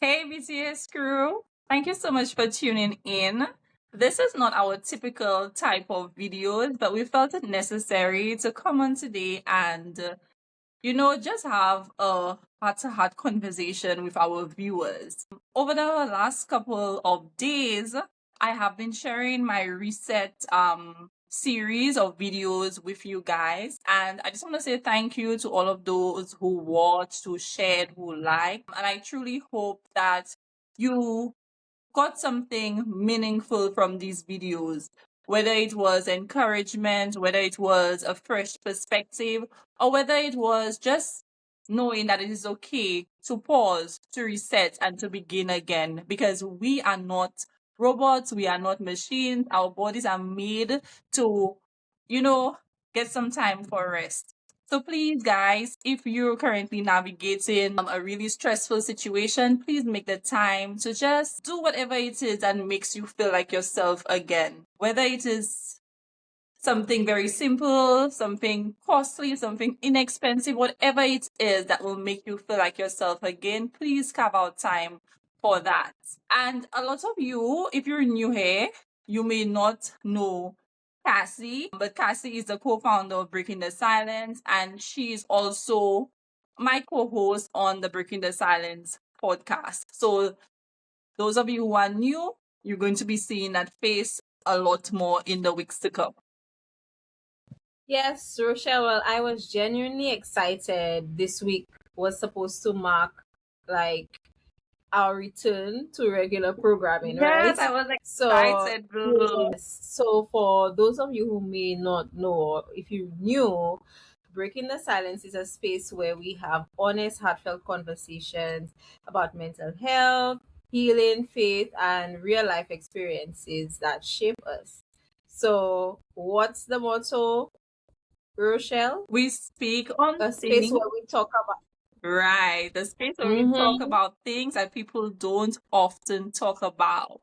Hey, BTS crew. Thank you so much for tuning in. This is not our typical type of videos, but we felt it necessary to come on today and, just have a heart to heart conversation with our viewers. Over the last couple of days, I have been sharing my reset series of videos with you guys, and I just want to say thank you to all of those who watched, who shared, who liked, and I truly hope that you got something meaningful from these videos, whether it was encouragement, whether it was a fresh perspective, or whether it was just knowing that it is okay to pause, to reset, and to begin again. Because we are not robots, we are not machines. Our bodies are made to, you know, get some time for rest. So please, guys, if you're currently navigating a really stressful situation, please make the time to just do whatever it is that makes you feel like yourself again. Whether it is something very simple, something costly, something inexpensive, whatever it is that will make you feel like yourself again, please carve out time for that. And a lot of you, if you're new here, you may not know Cassie, but Cassie is the co-founder of Breaking the Silence, and she is also my co-host on the Breaking the Silence podcast. So those of you who are new, you're going to be seeing that face a lot more in the weeks to come. Yes, Rochelle, well, I was genuinely excited. This week was supposed to mark like our return to regular programming, right? Yes, I was So, excited, boo. yes. So, for those of you who may not know, or if you knew, Breaking the Silence is a space where we have honest, heartfelt conversations about mental health, healing, faith, and real life experiences that shape us. So, what's the motto, Rochelle? We speak on A space things, where we talk about. right? The space where we talk Mm-hmm. about things that people don't often talk about.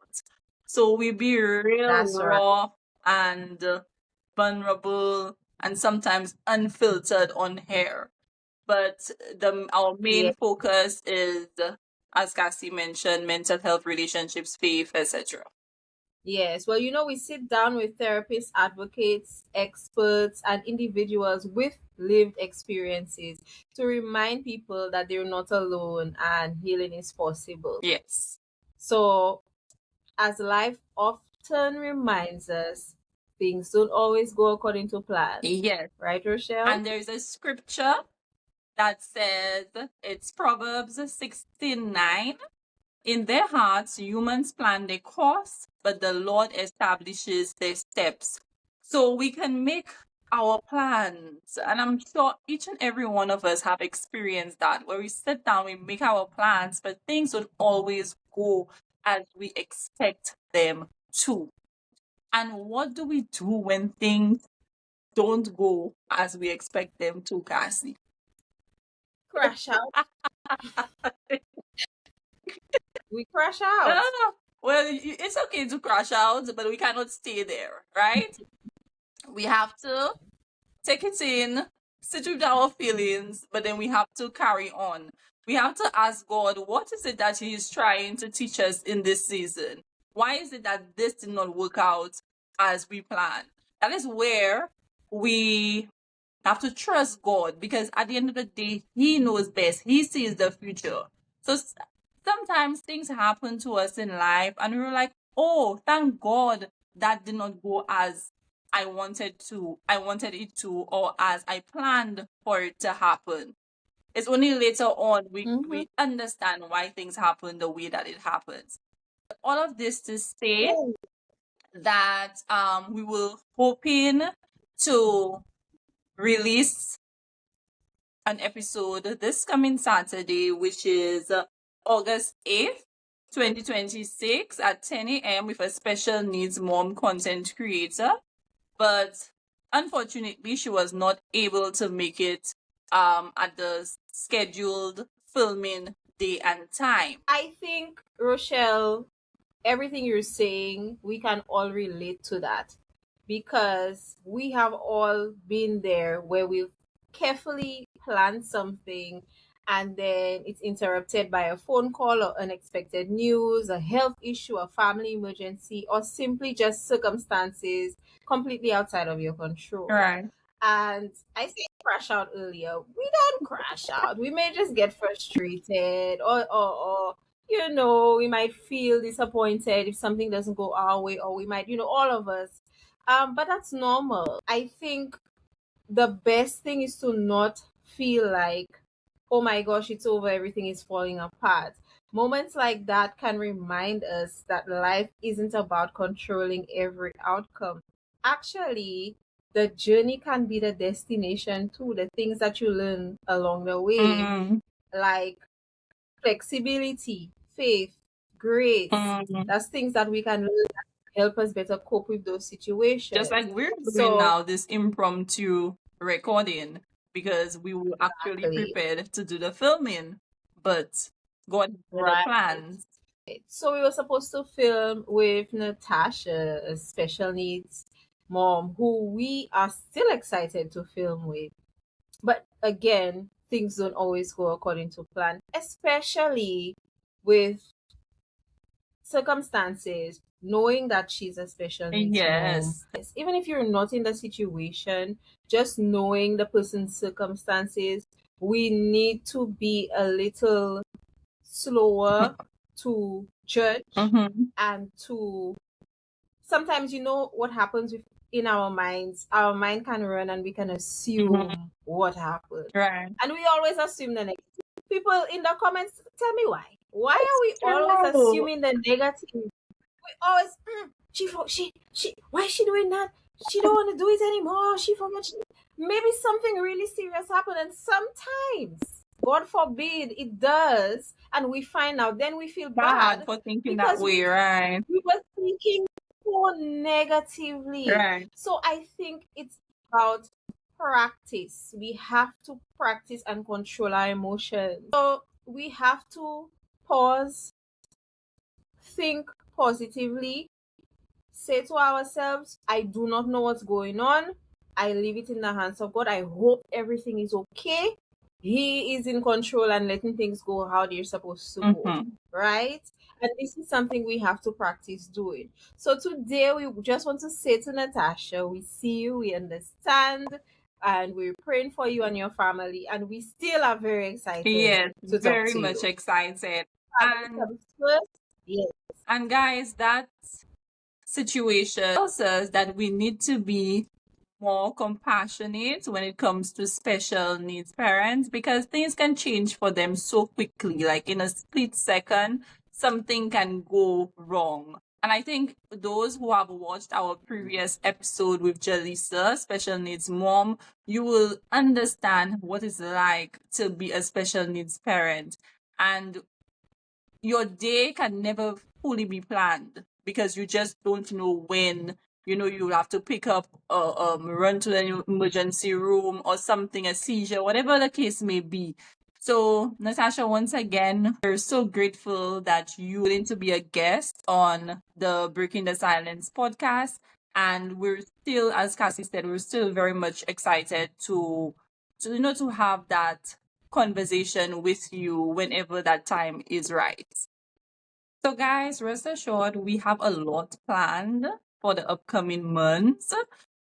So we be real That's right. raw and vulnerable and sometimes unfiltered on hair. But our Yeah. main focus is, as Cassie mentioned, mental health, relationships, faith, etc. Yes. Well, we sit down with therapists, advocates, experts, and individuals with lived experiences to remind people that they're not alone and healing is possible. Yes. So, as life often reminds us, things don't always go according to plan. Yes. Right, Rochelle? And there's a scripture that says, it's Proverbs 16:9. In their hearts, humans plan their course, but the Lord establishes their steps. So we can make our plans. And I'm sure each and every one of us have experienced that, where we sit down, we make our plans, but things don't always go as we expect them to. And what do we do when things don't go as we expect them to, Cassie? Crash out. We crash out. Ah, well, it's okay to crash out, but we cannot stay there, right? We have to take it in, sit with our feelings, but then we have to carry on. We have to ask God, what is it that He is trying to teach us in this season? Why is it that this did not work out as we planned? That is where we have to trust God, because at the end of the day, He knows best. He sees the future. So sometimes things happen to us in life and we're like, oh, thank God that did not go as I wanted it to, or as I planned for it to happen. It's only later on Mm-hmm. we understand why things happen the way that it happens. All of this to say that we were hoping to release an episode this coming Saturday, which is August 8th, 2026 at 10 a.m. with a special needs mom content creator. But unfortunately, she was not able to make it at the scheduled filming day and time. I think, Rochelle, everything you're saying, we can all relate to that because we have all been there where we've carefully planned something and then it's interrupted by a phone call or unexpected news, a health issue, a family emergency, or simply just circumstances completely outside of your control. Right. And I said crash out earlier. We don't crash out. We may just get frustrated, or we might feel disappointed if something doesn't go our way, or we might, all of us. But that's normal. I think the best thing is to not feel like, oh my gosh, it's over, everything is falling apart. Moments like that can remind us that life isn't about controlling every outcome. Actually, the journey can be the destination too, the things that you learn along the way, Mm-hmm. like flexibility, faith, grace. Mm-hmm. That's things that we can learn that help us better cope with those Just situations. like we're doing So, now, this impromptu recording, because we were actually exactly. prepared to do the filming, but God had other Right. plans. So we were supposed to film with Natasha, a special needs mom, who we are still excited to film with. But again, things don't always go according to plan, especially with circumstances, knowing that she's a special needs mom. Yes. Yes, even if you're not in the situation, just knowing the person's circumstances, we need to be a little slower to judge Mm-hmm. and to sometimes, what happens with in our mind can run and we can Mm-hmm. assume what happened, Right. and we always assume the negative. People in the comments, tell me why are It's we always true. assuming the negative? We always, she why is she doing that? She don't want to do it anymore. She forgot. Maybe something really serious happened, and sometimes, God forbid, it does, and we find out. Then we feel Bad bad for thinking that because way, right? we were thinking so negatively. Right. So I think it's about practice. We have to practice and control our emotions. So we have to pause, think positively, say to ourselves, I do not know what's going on. I leave it in the hands of God. I hope everything is okay. He is in control and letting things go how they're supposed to go. Mm-hmm. Right? And this is something we have to practice doing. So today we just want to say to Natasha, we see you, we understand, and we're praying for you and your family. And we still are very excited Yes, to talk very to much you. excited. Family And comes first. Yes. guys, that situation tells us that we need to be more compassionate when it comes to special needs parents, because things can change for them so quickly, like in a split second something can go wrong. And I think those who have watched our previous episode with Jalisa, special needs mom, you will understand what it's like to be a special needs parent. And your day can never fully be planned, because you just don't know when, you have to pick up, run to the emergency room or something, a seizure, whatever the case may be. So, Natasha, once again, we're so grateful that you willing to be a guest on the Breaking the Silence podcast. And we're still, as Cassie said, we're still very much excited to have that conversation with you whenever that time is right. So, guys, rest assured, we have a lot planned for the upcoming months.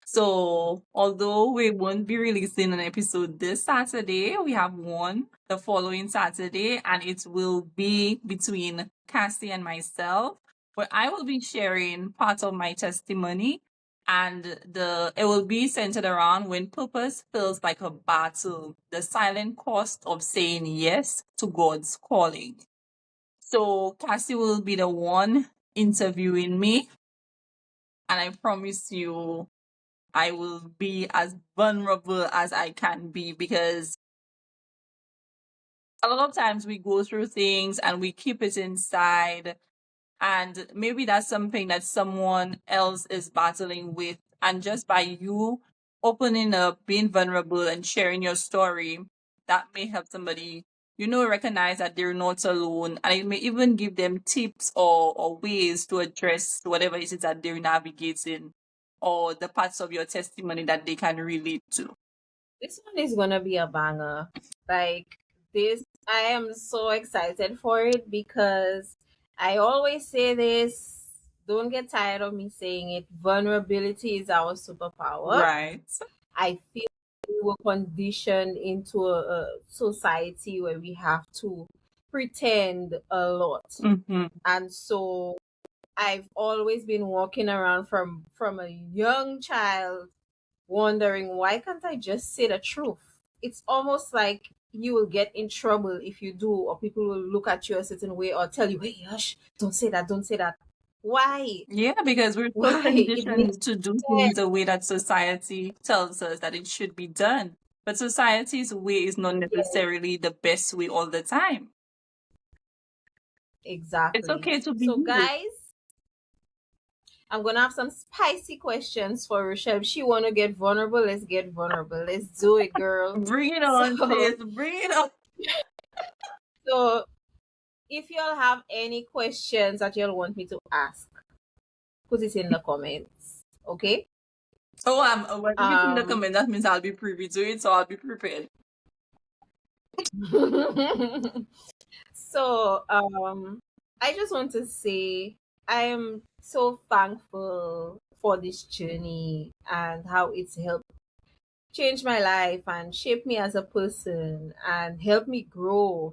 So, although we won't be releasing an episode this Saturday, we have one the following Saturday, and it will be between Cassie and myself, where I will be sharing part of my testimony, and it will be centered around when purpose feels like a battle, the silent cost of saying yes to God's calling. So Cassie will be the one interviewing me, and I promise you, I will be as vulnerable as I can be, because a lot of times we go through things and we keep it inside, and maybe that's something that someone else is battling with. And just by you opening up, being vulnerable, and sharing your story, that may help somebody, recognize that they're not alone. And it may even give them tips or ways to address whatever it is that they're navigating, or the parts of your testimony that they can relate to. This one is gonna be a banger. Like this I am so excited for it because I always say this. Don't get tired of me saying it. Vulnerability is our superpower. Right. I feel we were conditioned into a society where we have to pretend a lot. Mm-hmm. And so I've always been walking around from a young child wondering why can't I just say the truth? It's almost like you will get in trouble if you do, or people will look at you a certain way or tell you, hey, hush, don't say that, don't say that. Why? Yeah, because we're so Why? It makes conditioned to do things the way that society tells us that it should be done. But society's way is not sense. necessarily the best way all the time. It's Exactly. okay to be So, you. guys, I'm gonna have some spicy questions for Rochelle. If she wanna get vulnerable, let's get vulnerable. Let's do it, girl. Bring it on, So, sis. Bring it on. so if y'all have any questions that y'all want me to ask, put it in the comments. Okay? Oh, when you in the Um comment, that means I'll be privy to it, so I'll be prepared. so I just want to say I am so thankful for this journey and how it's helped change my life and shape me as a person and help me grow.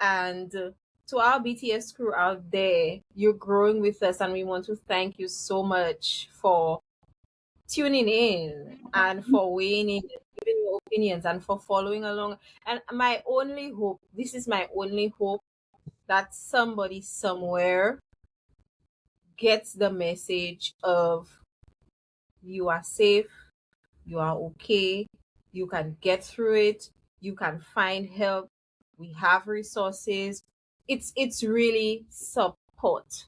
And to our BTS crew out there, you're growing with us, and we want to thank you so much for tuning in and for weighing in, giving your opinions, and for following along. And my only hope, this is my only hope, that somebody somewhere gets the message of you are safe, you are okay, you can get through it, you can find help, we have resources. It's really support.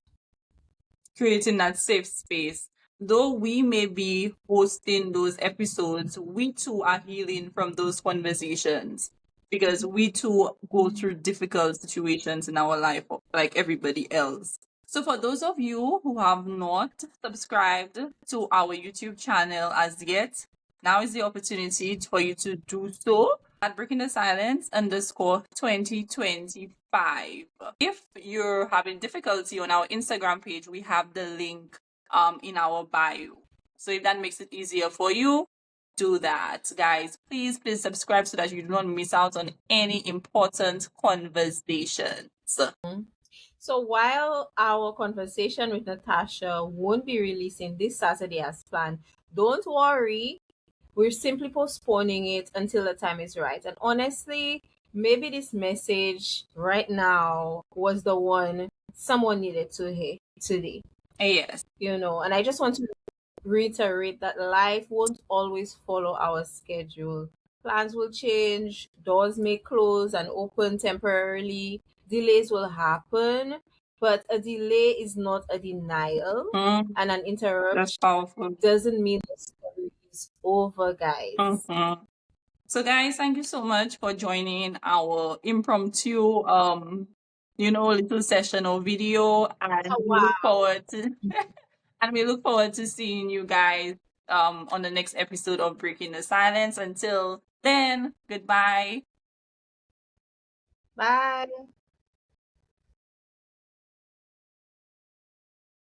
Creating that safe space. Though we may be hosting those episodes, we too are healing from those conversations because we too go through difficult situations in our life like everybody else. So, for those of you who have not subscribed to our YouTube channel as yet, now is the opportunity for you to do so at Breaking the Silence underscore 2025. If you're having difficulty on our Instagram page, we have the link in our bio. So if that makes it easier for you, do that. Guys, please subscribe so that you do not miss out on any important conversations. So while our conversation with Natasha won't be releasing this Saturday as planned, don't worry. We're simply postponing it until the time is right. And honestly, maybe this message right now was the one someone needed to hear today. Yes. And I just want to reiterate that life won't always follow our schedule. Plans will change, doors may close and open temporarily, delays will happen, but a delay is not a denial, Mm, and an that's interruption powerful. doesn't mean the story is over, guys. Mhm. So guys, thank you so much for joining our impromptu little session or video, and Oh, we wow. look forward to and we look forward to seeing you guys on the next episode of Breaking the Silence. Until then, goodbye. Bye.